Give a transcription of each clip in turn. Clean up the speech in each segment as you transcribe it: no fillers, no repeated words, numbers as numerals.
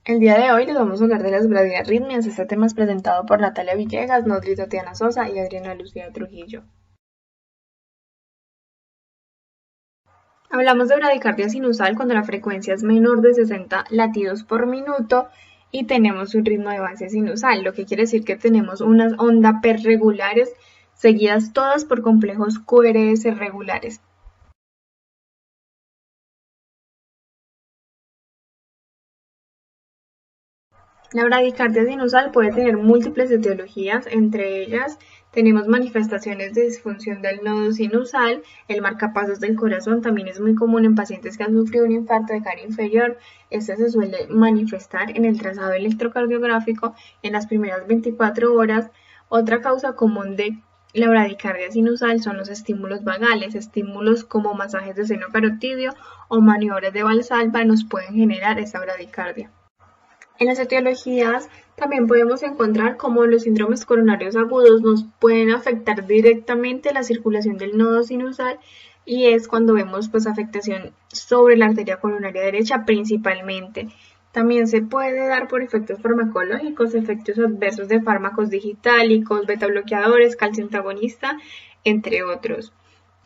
El día de hoy les vamos a hablar de las bradiarritmias. Este tema es presentado por Natalia Villegas, Nodri Tatiana Sosa y Adriana Lucía Trujillo. Hablamos de bradicardia sinusal cuando la frecuencia es menor de 60 latidos por minuto y tenemos un ritmo de base sinusal, lo que quiere decir que tenemos unas ondas P regulares seguidas todas por complejos QRS regulares. La bradicardia sinusal puede tener múltiples etiologías, entre ellas tenemos manifestaciones de disfunción del nodo sinusal, el marcapasos del corazón también es muy común en pacientes que han sufrido un infarto de cara inferior. Este se suele manifestar en el trazado electrocardiográfico en las primeras 24 horas. Otra causa común de la bradicardia sinusal son los estímulos vagales, estímulos como masajes de seno carotidio o maniobras de Valsalva nos pueden generar esta bradicardia. En las etiologías también podemos encontrar cómo los síndromes coronarios agudos nos pueden afectar directamente la circulación del nodo sinusal y es cuando vemos afectación sobre la arteria coronaria derecha principalmente. También se puede dar por efectos farmacológicos, efectos adversos de fármacos digitálicos, beta bloqueadores, calcio antagonista, entre otros.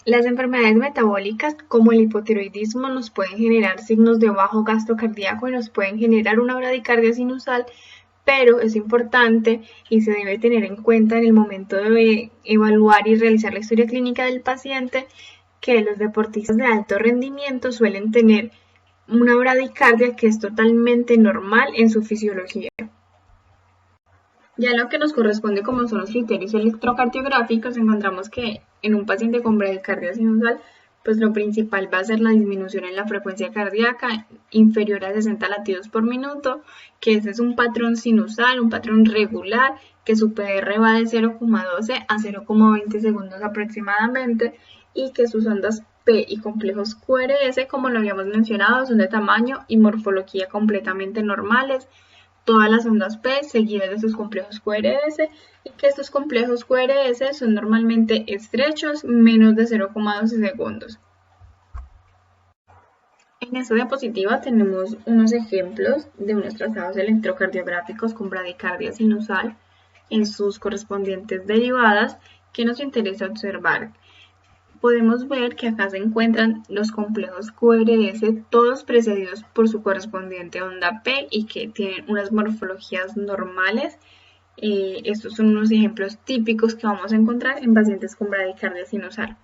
Las enfermedades metabólicas como el hipotiroidismo nos pueden generar signos de bajo gasto cardíaco y nos pueden generar una bradicardia sinusal, pero es importante y se debe tener en cuenta en el momento de evaluar y realizar la historia clínica del paciente que los deportistas de alto rendimiento suelen tener una bradicardia que es totalmente normal en su fisiología. Ya lo que nos corresponde como son los criterios electrocardiográficos, encontramos que en un paciente con bradicardia sinusal, pues lo principal va a ser la disminución en la frecuencia cardíaca inferior a 60 latidos por minuto, que ese es un patrón sinusal, un patrón regular, que su PR va de 0,12 a 0,20 segundos aproximadamente y que sus ondas P y complejos QRS, como lo habíamos mencionado, son de tamaño y morfología completamente normales. Todas las ondas P seguidas de sus complejos QRS y que estos complejos QRS son normalmente estrechos, menos de 0,12 segundos. En esta diapositiva tenemos unos ejemplos de unos trazados electrocardiográficos con bradicardia sinusal en sus correspondientes derivadas que nos interesa observar. Podemos ver que acá se encuentran los complejos QRS, todos precedidos por su correspondiente onda P y que tienen unas morfologías normales. Estos son unos ejemplos típicos que vamos a encontrar en pacientes con bradicardia sinusal.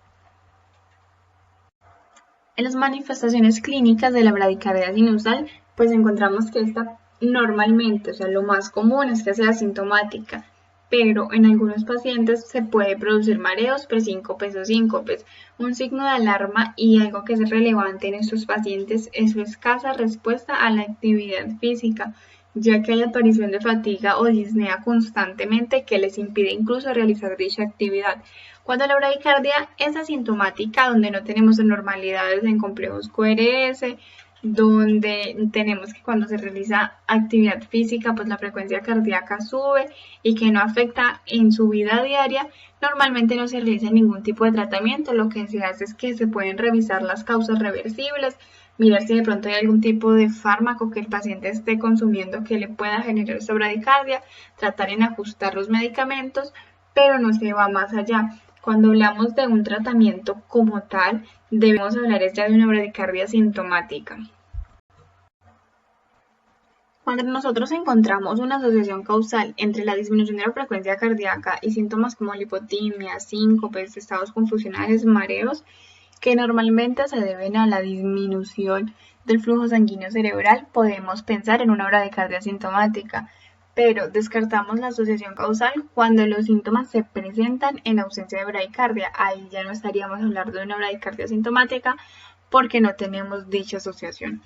En las manifestaciones clínicas de la bradicardia sinusal, pues encontramos que esta normalmente, lo más común es que sea asintomática, pero en algunos pacientes se puede producir mareos, presíncopes o síncopes. Un signo de alarma y algo que es relevante en estos pacientes es su escasa respuesta a la actividad física, ya que hay aparición de fatiga o disnea constantemente que les impide incluso realizar dicha actividad. Cuando la bradicardia es asintomática, donde no tenemos anormalidades en complejos QRS, donde tenemos que cuando se realiza actividad física, pues la frecuencia cardíaca sube y que no afecta en su vida diaria, normalmente no se realiza ningún tipo de tratamiento. Lo que se hace es que se pueden revisar las causas reversibles, mirar si de pronto hay algún tipo de fármaco que el paciente esté consumiendo que le pueda generar esta bradicardia, tratar en ajustar los medicamentos, pero no se va más allá. Cuando hablamos de un tratamiento como tal, debemos hablar ya de una bradicardia sintomática. Cuando nosotros encontramos una asociación causal entre la disminución de la frecuencia cardíaca y síntomas como lipotimia, síncopes, estados confusionales, mareos, que normalmente se deben a la disminución del flujo sanguíneo cerebral, podemos pensar en una bradicardia sintomática, pero descartamos la asociación causal cuando los síntomas se presentan en ausencia de bradicardia. Ahí ya no estaríamos hablando de una bradicardia sintomática porque no tenemos dicha asociación.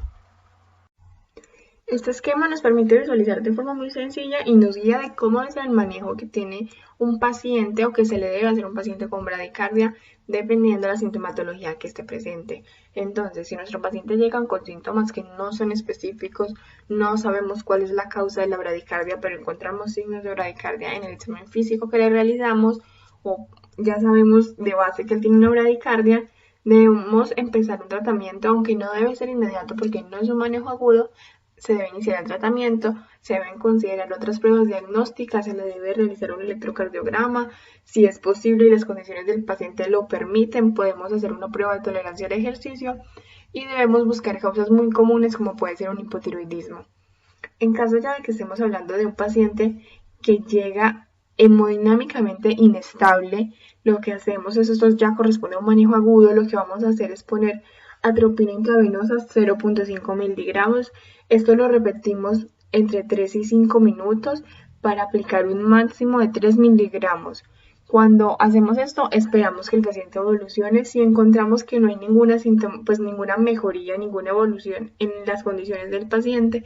Este esquema nos permite visualizar de forma muy sencilla y nos guía de cómo es el manejo que tiene un paciente o que se le debe hacer a un paciente con bradicardia dependiendo de la sintomatología que esté presente. Entonces, si nuestro paciente llega con síntomas que no son específicos, no sabemos cuál es la causa de la bradicardia, pero encontramos signos de bradicardia en el examen físico que le realizamos o ya sabemos de base que él tiene una bradicardia, debemos empezar un tratamiento, aunque no debe ser inmediato porque no es un manejo agudo, se debe iniciar el tratamiento, se deben considerar otras pruebas diagnósticas, se le debe realizar un electrocardiograma, si es posible y las condiciones del paciente lo permiten, podemos hacer una prueba de tolerancia al ejercicio y debemos buscar causas muy comunes como puede ser un hipotiroidismo. En caso ya de que estemos hablando de un paciente que llega hemodinámicamente inestable, lo que hacemos es, esto ya corresponde a un manejo agudo, lo que vamos a hacer es poner atropina intravenosa 0.5 miligramos. Esto lo repetimos entre 3 y 5 minutos para aplicar un máximo de 3 miligramos. Cuando hacemos esto, esperamos que el paciente evolucione. Si encontramos que no hay ninguna mejoría, ninguna evolución en las condiciones del paciente,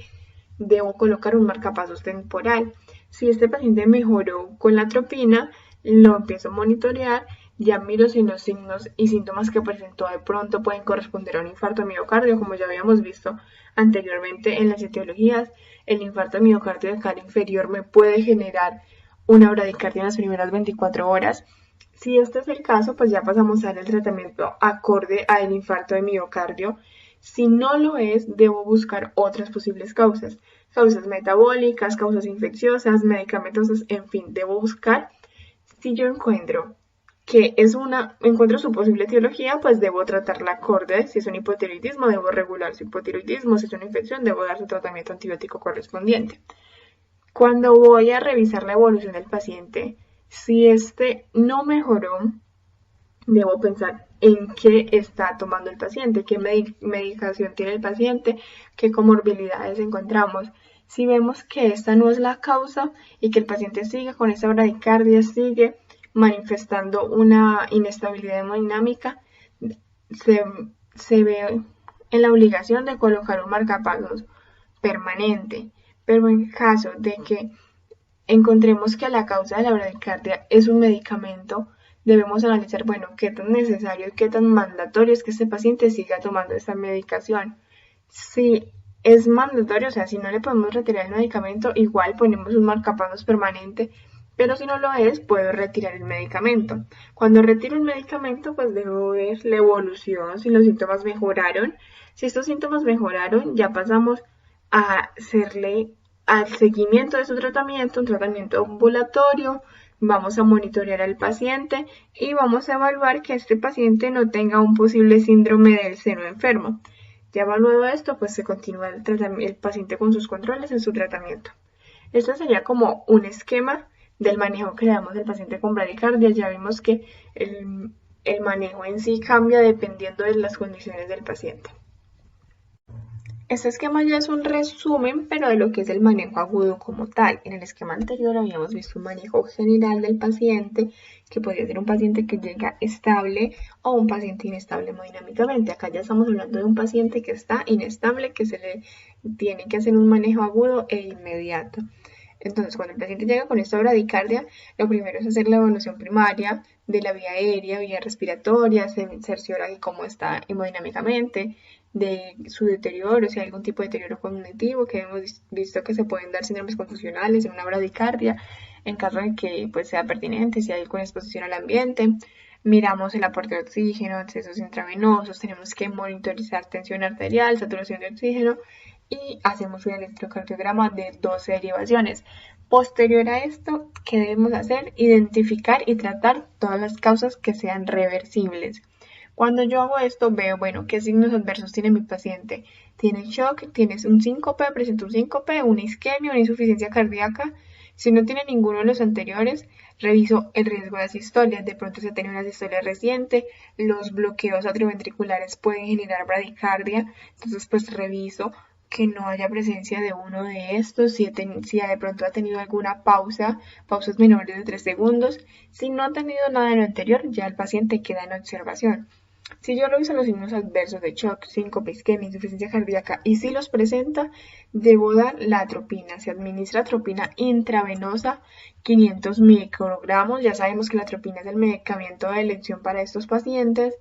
debo colocar un marcapasos temporal. Si este paciente mejoró con la atropina, lo empiezo a monitorear, ya miro si los signos y síntomas que presentó de pronto pueden corresponder a un infarto de miocardio, como ya habíamos visto anteriormente en las etiologías. El infarto de miocardio de cara inferior me puede generar una bradicardia en las primeras 24 horas. Si este es el caso, pues ya pasamos a dar el tratamiento acorde al infarto de miocardio. Si no lo es, debo buscar otras posibles causas metabólicas, causas infecciosas, medicamentosos, en fin, debo buscar. Si yo encuentro su posible etiología, pues debo tratarla acorde. Si es un hipotiroidismo, debo regular su hipotiroidismo. Si es una infección, debo dar su tratamiento antibiótico correspondiente. Cuando voy a revisar la evolución del paciente, si este no mejoró, debo pensar en qué está tomando el paciente, qué medicación tiene el paciente, qué comorbilidades encontramos. Si vemos que esta no es la causa y que el paciente sigue con esa bradicardia, sigue manifestando una inestabilidad hemodinámica, se ve en la obligación de colocar un marcapasos permanente. Pero en caso de que encontremos que la causa de la bradicardia es un medicamento, debemos analizar, bueno, qué tan necesario y qué tan mandatorio es que este paciente siga tomando esta medicación. Si es mandatorio, o sea, si no le podemos retirar el medicamento, igual ponemos un marcapasos permanente, pero si no lo es, puedo retirar el medicamento. Cuando retiro el medicamento, pues debo ver la evolución, si los síntomas mejoraron. Si estos síntomas mejoraron, ya pasamos a hacerle al seguimiento de su tratamiento, un tratamiento ambulatorio. Vamos a monitorear al paciente y vamos a evaluar que este paciente no tenga un posible síndrome del seno enfermo. Ya evaluado esto, pues se continúa el paciente con sus controles en su tratamiento. Esto sería como un esquema del manejo que le damos al paciente con bradicardia. Ya vimos que el manejo en sí cambia dependiendo de las condiciones del paciente. Este esquema ya es un resumen, pero de lo que es el manejo agudo como tal. En el esquema anterior habíamos visto un manejo general del paciente, que podría ser un paciente que llega estable o un paciente inestable hemodinámicamente. Acá ya estamos hablando de un paciente que está inestable, que se le tiene que hacer un manejo agudo e inmediato. Entonces, cuando el paciente llega con esta bradicardia, lo primero es hacer la evaluación primaria de la vía aérea, vía respiratoria, se cerciora de cómo está hemodinámicamente, de su deterioro, si hay algún tipo de deterioro cognitivo, que hemos visto que se pueden dar síndromes confusionales en una bradicardia, en caso de que pues, sea pertinente, si hay alguna exposición al ambiente. Miramos el aporte de oxígeno, accesos intravenosos, tenemos que monitorizar tensión arterial, saturación de oxígeno y hacemos un electrocardiograma de 12 derivaciones. Posterior a esto, ¿qué debemos hacer? Identificar y tratar todas las causas que sean reversibles. Cuando yo hago esto, veo, bueno, qué signos adversos tiene mi paciente. Tiene shock, tienes un síncope, presenta un síncope, una isquemia, una insuficiencia cardíaca. Si no tiene ninguno de los anteriores, reviso el riesgo de asistolia. De pronto se tiene una asistolia reciente, los bloqueos atrioventriculares pueden generar bradicardia, entonces pues reviso que no haya presencia de uno de estos, si de pronto ha tenido alguna pausas menores de 3 segundos. Si no ha tenido nada de lo anterior, ya el paciente queda en observación. Si yo reviso los signos adversos de shock, síncope, isquemia, insuficiencia cardíaca y si los presenta, debo dar la atropina. Se administra atropina intravenosa, 500 microgramos. Ya sabemos que la atropina es el medicamento de elección para estos pacientes,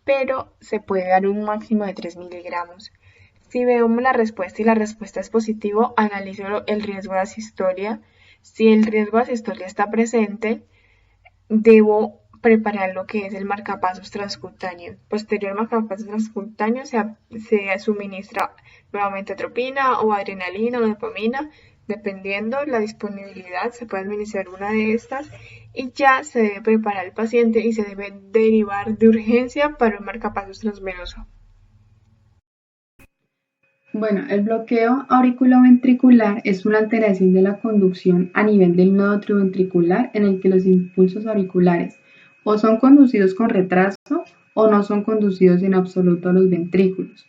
pero se puede dar un máximo de 3 miligramos. Si vemos la respuesta y la respuesta es positivo, analizo el riesgo de asistolia. Si el riesgo de asistolia está presente, debo preparar lo que es el marcapasos transcutáneo. Posterior al marcapasos transcutáneo se suministra nuevamente atropina o adrenalina o dopamina, dependiendo la disponibilidad, se puede administrar una de estas y ya se debe preparar al paciente y se debe derivar de urgencia para un marcapasos transvenoso. Bueno, el bloqueo auriculoventricular es una alteración de la conducción a nivel del nodo triventricular en el que los impulsos auriculares o son conducidos con retraso o no son conducidos en absoluto a los ventrículos.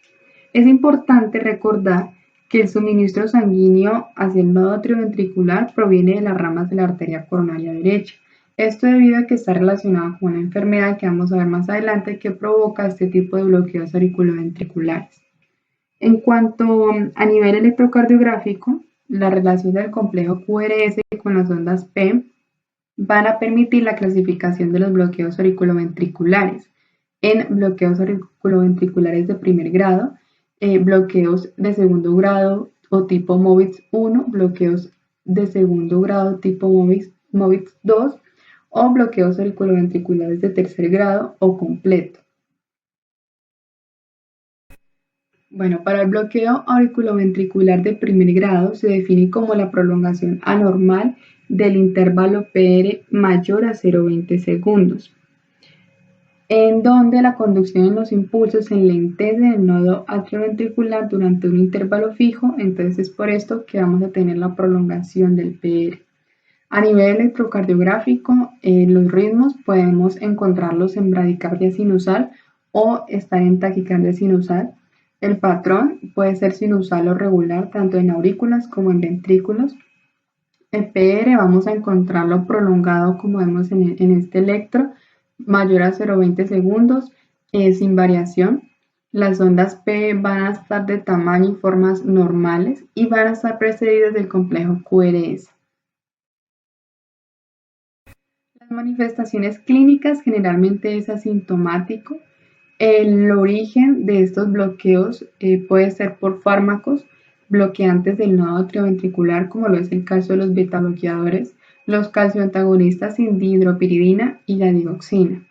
Es importante recordar que el suministro sanguíneo hacia el nodo triventricular proviene de las ramas de la arteria coronaria derecha. Esto debido a que está relacionado con una enfermedad que vamos a ver más adelante que provoca este tipo de bloqueos auriculoventriculares. En cuanto a nivel electrocardiográfico, la relación del complejo QRS con las ondas P van a permitir la clasificación de los bloqueos auriculoventriculares en bloqueos auriculoventriculares de primer grado, bloqueos de segundo grado o tipo MOVIX 1, bloqueos de segundo grado tipo MOVIX 2 o bloqueos auriculoventriculares de tercer grado o completo. Bueno, para el bloqueo auriculoventricular de primer grado se define como la prolongación anormal del intervalo PR mayor a 0,20 segundos, en donde la conducción en los impulsos se enlentece en el nodo atrioventricular durante un intervalo fijo, entonces es por esto que vamos a tener la prolongación del PR. A nivel electrocardiográfico, los ritmos podemos encontrarlos en bradicardia sinusal o estar en taquicardia sinusal. El patrón puede ser sinusal o regular, tanto en aurículas como en ventrículos. El PR vamos a encontrarlo prolongado, como vemos en este electro, mayor a 0,20 segundos, sin variación. Las ondas P van a estar de tamaño y formas normales y van a estar precedidas del complejo QRS. Las manifestaciones clínicas generalmente es asintomático. El origen de estos bloqueos puede ser por fármacos bloqueantes del nodo atrioventricular, como lo es el caso de los betabloqueadores, los calcioantagonistas sin dihidropiridina y la digoxina.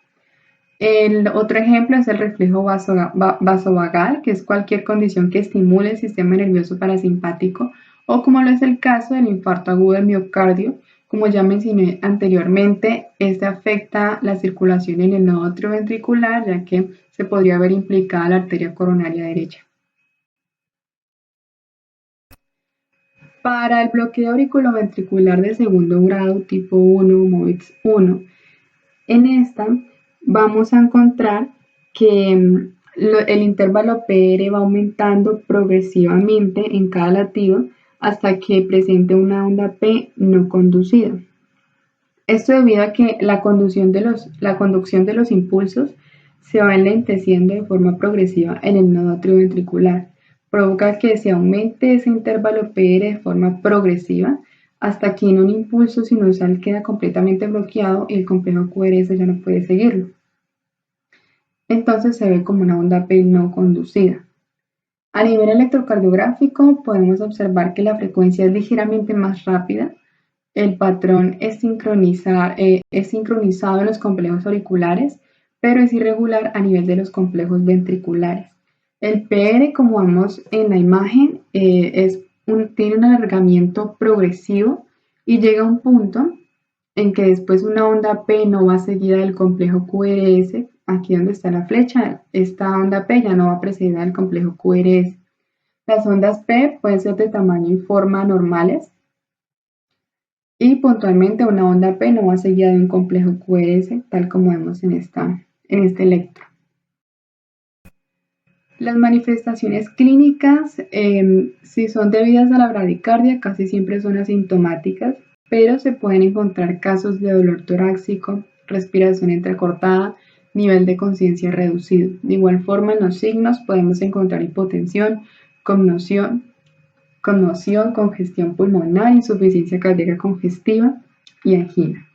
El otro ejemplo es el reflejo vasovagal, que es cualquier condición que estimule el sistema nervioso parasimpático, o como lo es el caso del infarto agudo del miocardio. Como ya mencioné anteriormente, este afecta la circulación en el nodo atrioventricular, ya que se podría ver implicada la arteria coronaria derecha. Para el bloqueo auriculoventricular de segundo grado tipo 1, MOVIX 1, en esta vamos a encontrar que el intervalo PR va aumentando progresivamente en cada latido hasta que presente una onda P no conducida. Esto debido a que la conducción de los impulsos se va enlenteciendo de forma progresiva en el nodo atrioventricular. Provoca que se aumente ese intervalo PR de forma progresiva hasta que en un impulso sinusal queda completamente bloqueado y el complejo QRS ya no puede seguirlo. Entonces se ve como una onda P no conducida. A nivel electrocardiográfico podemos observar que la frecuencia es ligeramente más rápida. El patrón es sincronizado en los complejos auriculares, pero es irregular a nivel de los complejos ventriculares. El PR, como vemos en la imagen, tiene un alargamiento progresivo y llega a un punto en que después una onda P no va seguida del complejo QRS. Aquí donde está la flecha, esta onda P ya no va precedida del complejo QRS. Las ondas P pueden ser de tamaño y forma normales y puntualmente una onda P no va seguida de un complejo QRS, tal como vemos en este electro. Las manifestaciones clínicas, si son debidas a la bradicardia, casi siempre son asintomáticas, pero se pueden encontrar casos de dolor torácico, respiración entrecortada, nivel de conciencia reducido. De igual forma, en los signos podemos encontrar hipotensión, conmoción, congestión pulmonar, insuficiencia cardíaca congestiva y angina.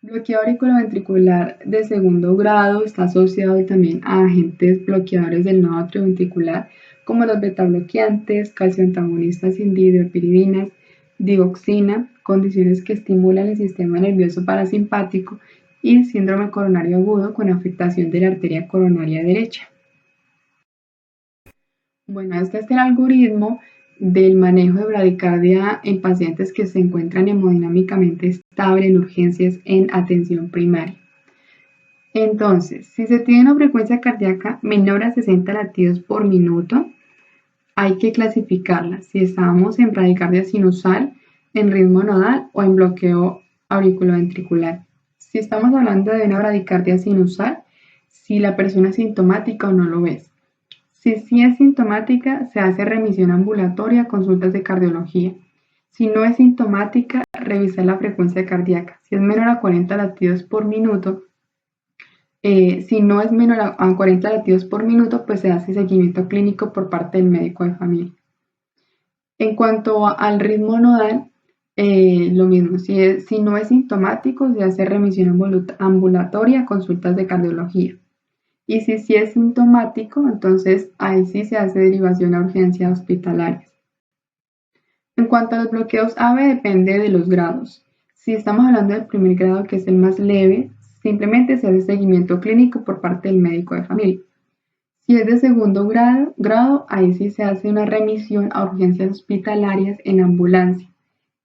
Bloqueo auriculoventricular de segundo grado está asociado también a agentes bloqueadores del nodo atrioventricular, como los betabloqueantes, calcioantagonistas sin dihidropiridinas, digoxina, condiciones que estimulan el sistema nervioso parasimpático y síndrome coronario agudo con afectación de la arteria coronaria derecha. Bueno, este es el algoritmo del manejo de bradicardia en pacientes que se encuentran hemodinámicamente estable en urgencias en atención primaria. Entonces, si se tiene una frecuencia cardíaca menor a 60 latidos por minuto, hay que clasificarla si estamos en bradicardia sinusal, en ritmo nodal o en bloqueo auriculoventricular. Si estamos hablando de una bradicardia sinusal, si la persona es sintomática o no lo es. Si sí es sintomática, se hace remisión ambulatoria, consultas de cardiología. Si no es sintomática, revisar la frecuencia cardíaca. Si es menor a 40 latidos por minuto, si no es menor a 40 latidos por minuto, pues se hace seguimiento clínico por parte del médico de familia. En cuanto al ritmo nodal, lo mismo. Si no es sintomático, se hace remisión ambulatoria, consultas de cardiología. Y si sí es sintomático, entonces ahí sí se hace derivación a urgencias hospitalarias. En cuanto a los bloqueos AVE, depende de los grados. Si estamos hablando del primer grado, que es el más leve, simplemente se hace seguimiento clínico por parte del médico de familia. Si es de segundo grado, ahí sí se hace una remisión a urgencias hospitalarias en ambulancia.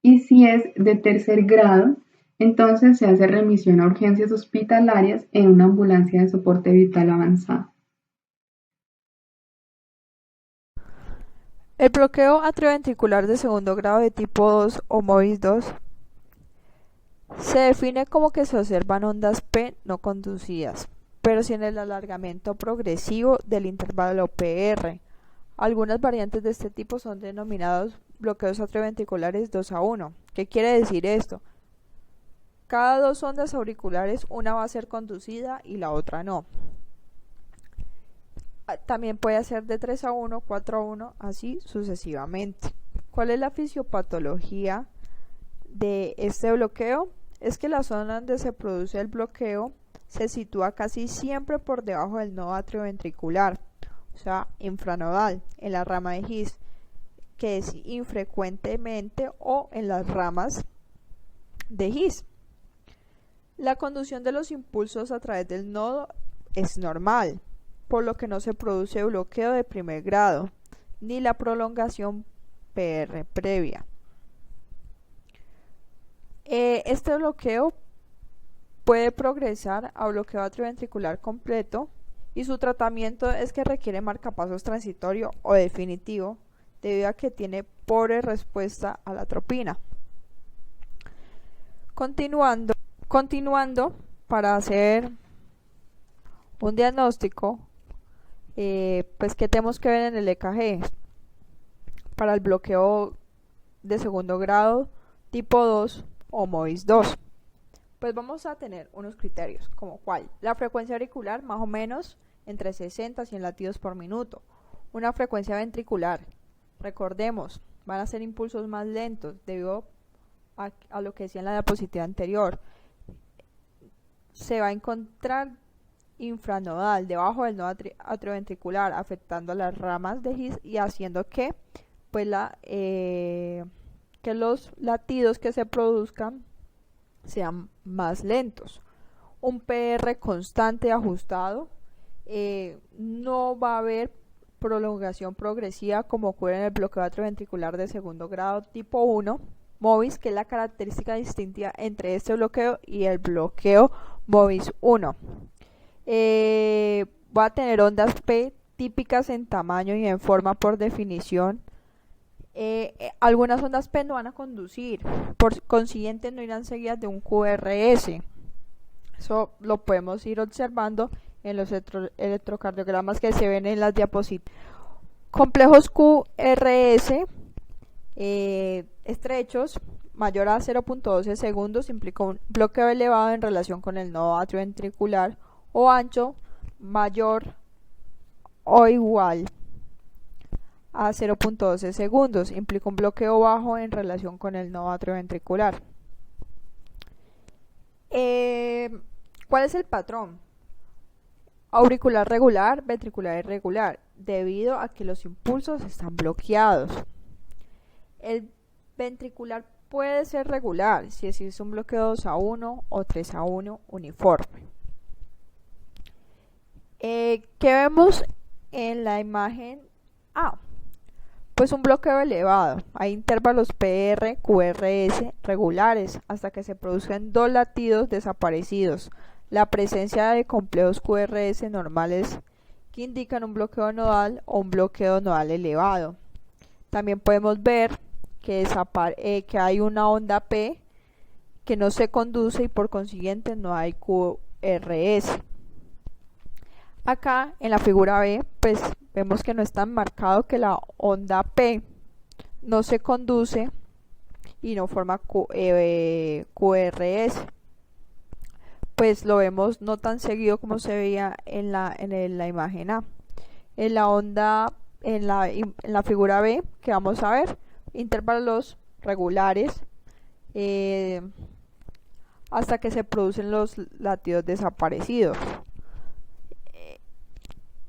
Y si es de tercer grado, entonces se hace remisión a urgencias hospitalarias en una ambulancia de soporte vital avanzado. El bloqueo atrioventricular de segundo grado de tipo 2 o MOVIS 2 se define como que se observan ondas P no conducidas, pero sin el alargamiento progresivo del intervalo PR. Algunas variantes de este tipo son denominados bloqueos atrioventriculares 2-1. ¿Qué quiere decir esto? Cada dos ondas auriculares, una va a ser conducida y la otra no. También puede ser de 3-1, 4-1, así sucesivamente. ¿Cuál es la fisiopatología de este bloqueo? Es que la zona donde se produce el bloqueo se sitúa casi siempre por debajo del nodo atrioventricular, o sea, infranodal, en la rama de His, que es infrecuentemente, o en las ramas de His. La conducción de los impulsos a través del nodo es normal, por lo que no se produce bloqueo de primer grado, ni la prolongación PR previa. Este bloqueo puede progresar a bloqueo atrioventricular completo y su tratamiento es que requiere marcapasos transitorio o definitivo debido a que tiene pobre respuesta a la atropina. Continuando para hacer un diagnóstico, pues ¿qué tenemos que ver en el EKG? Para el bloqueo de segundo grado tipo 2 o MOVIS 2. Pues vamos a tener unos criterios, como cuál: la frecuencia auricular más o menos entre 60 y 100 latidos por minuto. Una frecuencia ventricular, recordemos, van a ser impulsos más lentos debido a lo que decía en la diapositiva anterior. Se va a encontrar infranodal, debajo del nodo atrioventricular, afectando a las ramas de His y haciendo que, pues, que los latidos que se produzcan sean más lentos. Un PR constante ajustado, no va a haber prolongación progresiva como ocurre en el bloqueo atrioventricular de segundo grado tipo 1, MOVIS, que es la característica distintiva entre este bloqueo y el bloqueo MOVIS 1. Va a tener ondas P típicas en tamaño y en forma por definición. Algunas ondas P no van a conducir, por consiguiente no irán seguidas de un QRS. Eso lo podemos ir observando en los electrocardiogramas que se ven en las diapositivas. Complejos QRS estrechos, mayor a 0.12 segundos, implica un bloqueo elevado en relación con el nodo atrioventricular, o ancho, mayor o igual a 0.12 segundos, implica un bloqueo bajo en relación con el nodo atrioventricular. ¿Cuál es el patrón? Auricular regular, ventricular irregular, debido a que los impulsos están bloqueados. El Ventricular puede ser regular si existe un bloqueo 2-1 o 3-1 uniforme. ¿Qué vemos en la imagen A? Pues un bloqueo elevado. Hay intervalos PR, QRS regulares hasta que se produzcan 2 latidos desaparecidos. La presencia de complejos QRS normales que indican un bloqueo nodal o un bloqueo nodal elevado. También podemos ver que hay una onda P que no se conduce y por consiguiente no hay QRS. Acá en la figura B pues vemos que no es tan marcado que la onda P no se conduce y no forma QRS. Pues lo vemos no tan seguido como se veía en la imagen A. En la figura B que vamos a ver, intervalos regulares hasta que se producen los latidos desaparecidos.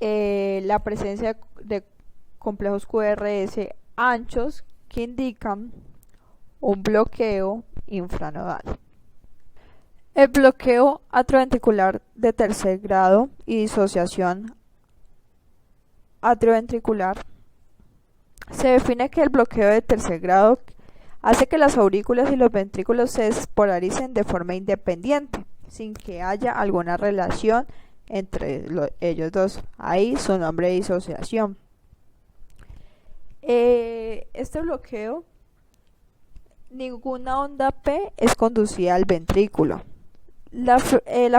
La presencia de complejos QRS anchos que indican un bloqueo infranodal. El bloqueo atrioventricular de tercer grado y disociación atrioventricular se define que el bloqueo de tercer grado hace que las aurículas y los ventrículos se despolaricen de forma independiente, sin que haya alguna relación entre ellos dos. Ahí su nombre de disociación. Este bloqueo, ninguna onda P es conducida al ventrículo. La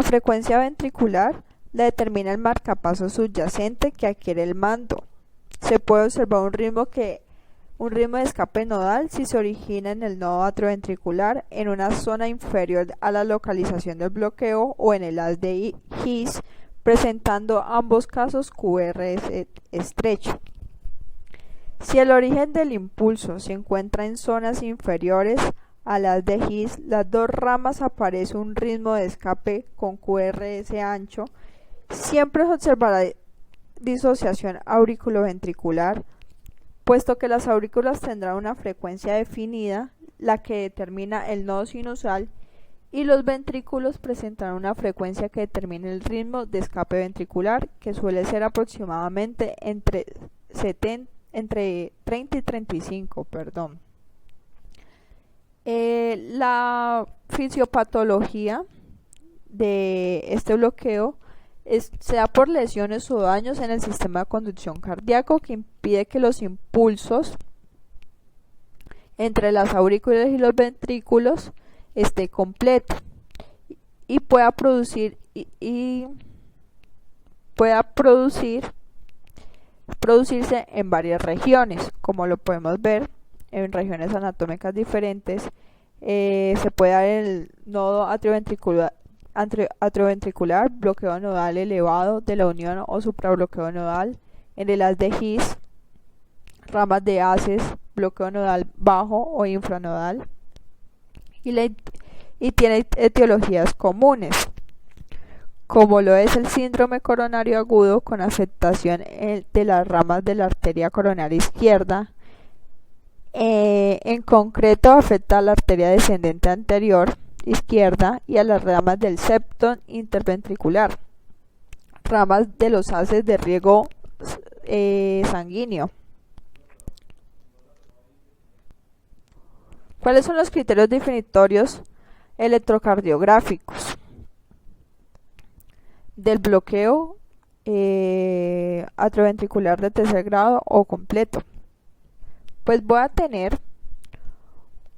frecuencia ventricular la determina el marcapaso subyacente que adquiere el mando. Se puede observar un ritmo de escape nodal si se origina en el nodo atrioventricular en una zona inferior a la localización del bloqueo o en el haz de His, presentando ambos casos QRS estrecho. Si el origen del impulso se encuentra en zonas inferiores a las de His, las dos ramas aparece un ritmo de escape con QRS ancho. Siempre se observará disociación auriculoventricular, puesto que las aurículas tendrán una frecuencia definida, la que determina el nodo sinusal, y los ventrículos presentarán una frecuencia que determina el ritmo de escape ventricular, que suele ser aproximadamente entre 30 y 35. La fisiopatología de este bloqueo se da por lesiones o daños en el sistema de conducción cardíaco que impide que los impulsos entre las aurículas y los ventrículos esté completo y pueda producirse en varias regiones, como lo podemos ver en regiones anatómicas diferentes. Se puede dar el nodo atrioventricular, bloqueo nodal elevado de la unión o suprabloqueo nodal, en el haz de His, ramas de haces, bloqueo nodal bajo o infranodal, y tiene etiologías comunes, como lo es el síndrome coronario agudo con afectación de las ramas de la arteria coronaria izquierda. En concreto afecta a la arteria descendente anterior izquierda y a las ramas del septo interventricular, ramas de los haces de riego sanguíneo. ¿Cuáles son los criterios definitorios electrocardiográficos del bloqueo atrioventricular de tercer grado o completo? Pues voy a tener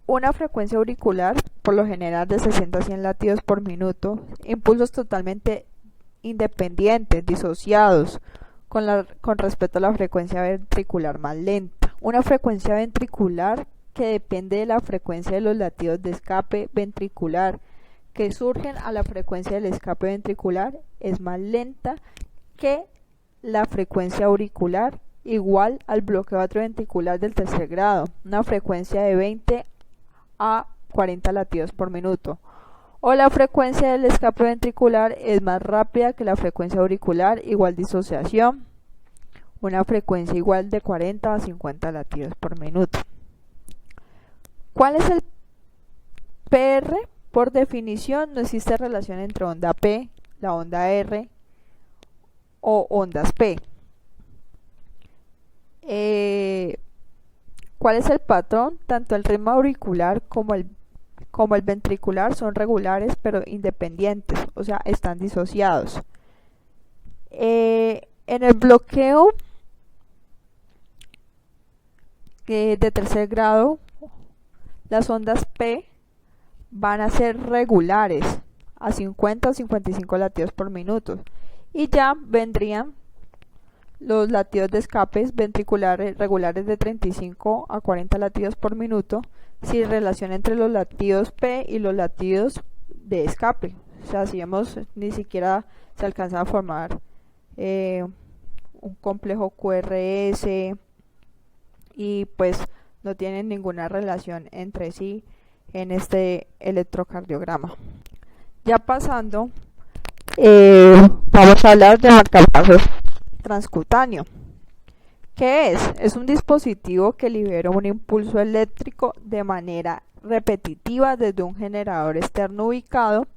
una frecuencia auricular por lo general de 60 a 100 latidos por minuto, impulsos totalmente independientes, disociados con respecto a la frecuencia ventricular más lenta. Una frecuencia ventricular que depende de la frecuencia de los latidos de escape ventricular que surgen a la frecuencia del escape ventricular es más lenta que la frecuencia auricular igual al bloqueo atrioventricular del tercer grado, una frecuencia de 20 a 40 latidos por minuto, o la frecuencia del escape ventricular es más rápida que la frecuencia auricular igual disociación, una frecuencia igual de 40 a 50 latidos por minuto. ¿Cuál es el PR? Por definición, no existe relación entre onda P, la onda R o ondas P. ¿Cuál es el patrón? Tanto el ritmo auricular como el ventricular son regulares pero independientes, o sea, están disociados. En el bloqueo de tercer grado, las ondas P van a ser regulares a 50 o 55 latidos por minuto, y ya vendrían los latidos de escape ventriculares regulares de 35 a 40 latidos por minuto, sin relación entre los latidos P y los latidos de escape. O sea, si vemos, ni siquiera se alcanza a formar un complejo QRS, y pues no tienen ninguna relación entre sí en este electrocardiograma. Ya pasando, vamos a hablar de marcapasos transcutáneo. ¿Qué es? Es un dispositivo que libera un impulso eléctrico de manera repetitiva desde un generador externo ubicado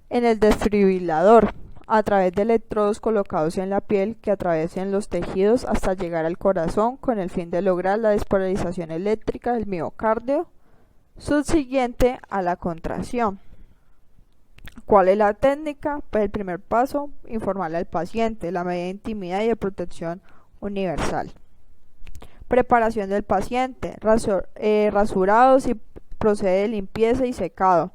en el desfibrilador a través de electrodos colocados en la piel que atraviesen los tejidos hasta llegar al corazón con el fin de lograr la despolarización eléctrica del miocardio subsiguiente a la contracción. ¿Cuál es la técnica? Pues el primer paso, informarle al paciente la medida de intimidad y de protección universal. Preparación del paciente, rasurados y procede de limpieza y secado.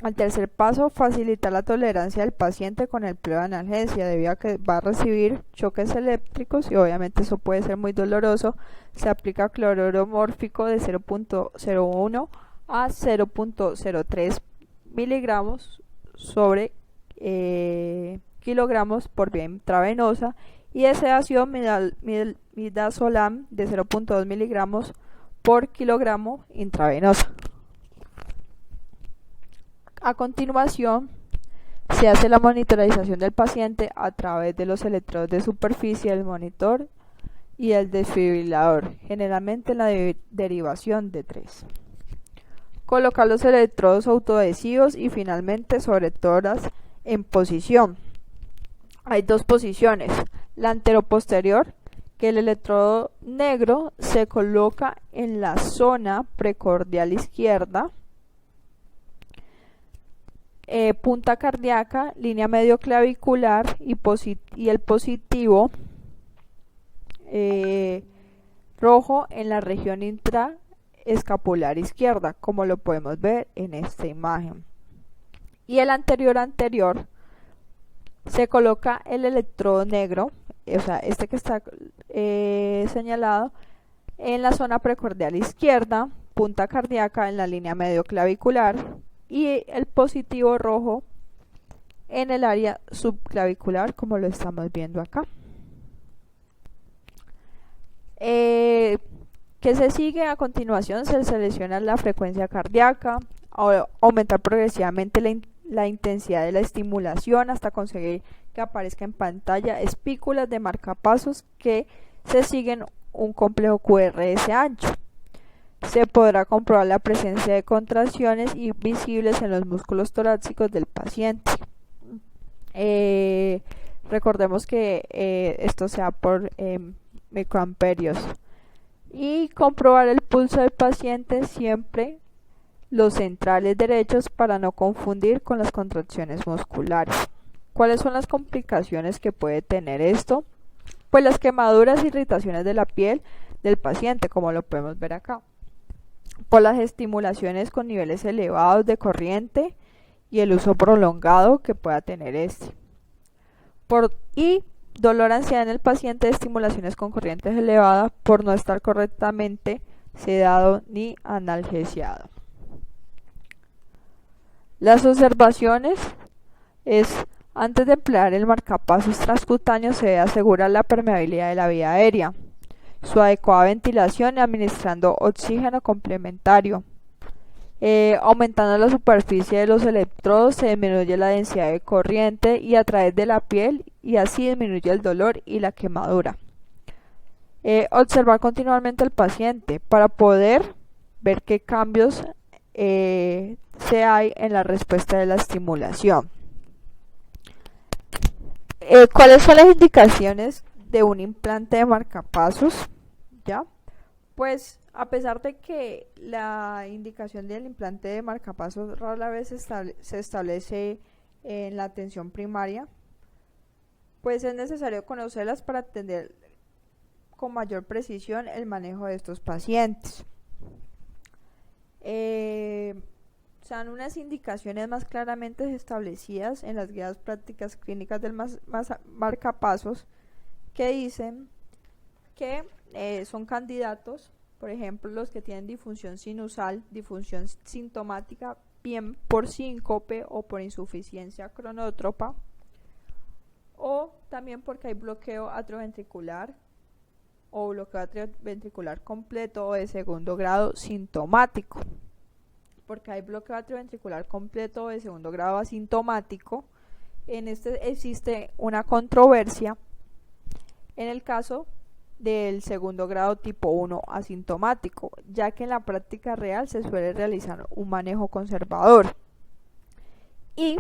Al tercer paso, facilitar la tolerancia del paciente con el empleo de analgesia, debido a que va a recibir choques eléctricos y obviamente eso puede ser muy doloroso. Se aplica cloruro mórfico de 0.01 a 0.03 miligramos sobre kilogramos por vía intravenosa, y de sedación midazolam de 0.2 miligramos por kilogramo intravenosa. A continuación, se hace la monitorización del paciente a través de los electrodos de superficie del monitor y el desfibrilador, generalmente en la derivación de 3. Colocar los electrodos autoadhesivos y finalmente sobre tórax en posición. Hay dos posiciones, la anteroposterior, que el electrodo negro se coloca en la zona precordial izquierda, punta cardíaca, línea medio clavicular y el positivo rojo en la región intraescapular izquierda, como lo podemos ver en esta imagen. Y el anterior se coloca el electrodo negro, o sea, este que está señalado, en la zona precordial izquierda, punta cardíaca en la línea medio clavicular, y el positivo rojo en el área subclavicular, como lo estamos viendo acá. ¿Qué se sigue? A continuación se selecciona la frecuencia cardíaca, aumentar progresivamente la intensidad de la estimulación hasta conseguir que aparezca en pantalla espículas de marcapasos que se siguen un complejo QRS ancho. Se podrá comprobar la presencia de contracciones visibles en los músculos torácicos del paciente. Recordemos que esto sea por microamperios. Y comprobar el pulso del paciente siempre los centrales derechos para no confundir con las contracciones musculares. ¿Cuáles son las complicaciones que puede tener esto? Pues las quemaduras e irritaciones de la piel del paciente, como lo podemos ver acá, por las estimulaciones con niveles elevados de corriente y el uso prolongado que pueda tener y dolor, ansiedad en el paciente de estimulaciones con corrientes elevadas por no estar correctamente sedado ni analgesiado. Las observaciones es: antes de emplear el marcapasos transcutáneo se debe asegurar la permeabilidad de la vía aérea, su adecuada ventilación y administrando oxígeno complementario. Aumentando la superficie de los electrodos se disminuye la densidad de corriente y a través de la piel, y así disminuye el dolor y la quemadura. Observar continuamente al paciente para poder ver qué cambios se hay en la respuesta de la estimulación. ¿Cuáles son las indicaciones de un implante de marcapasos? ¿Ya? Pues a pesar de que la indicación del implante de marcapasos rara vez se establece en la atención primaria, pues es necesario conocerlas para atender con mayor precisión el manejo de estos pacientes. Se dan unas indicaciones más claramente establecidas en las guías prácticas clínicas del marcapasos que dicen que son candidatos, por ejemplo, los que tienen disfunción sinusal, disfunción sintomática, bien por síncope o por insuficiencia cronótropa, o también porque hay bloqueo atrioventricular o bloqueo atrioventricular completo o de segundo grado sintomático. Porque hay bloqueo atrioventricular completo o de segundo grado asintomático, en este existe una controversia en el caso del segundo grado tipo 1 asintomático, ya que en la práctica real se suele realizar un manejo conservador. Y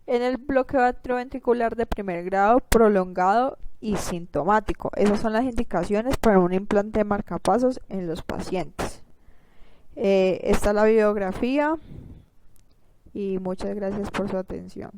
en el bloqueo atrioventricular de primer grado prolongado y sintomático. Esas son las indicaciones para un implante de marcapasos en los pacientes. Esta es la bibliografía y muchas gracias por su atención.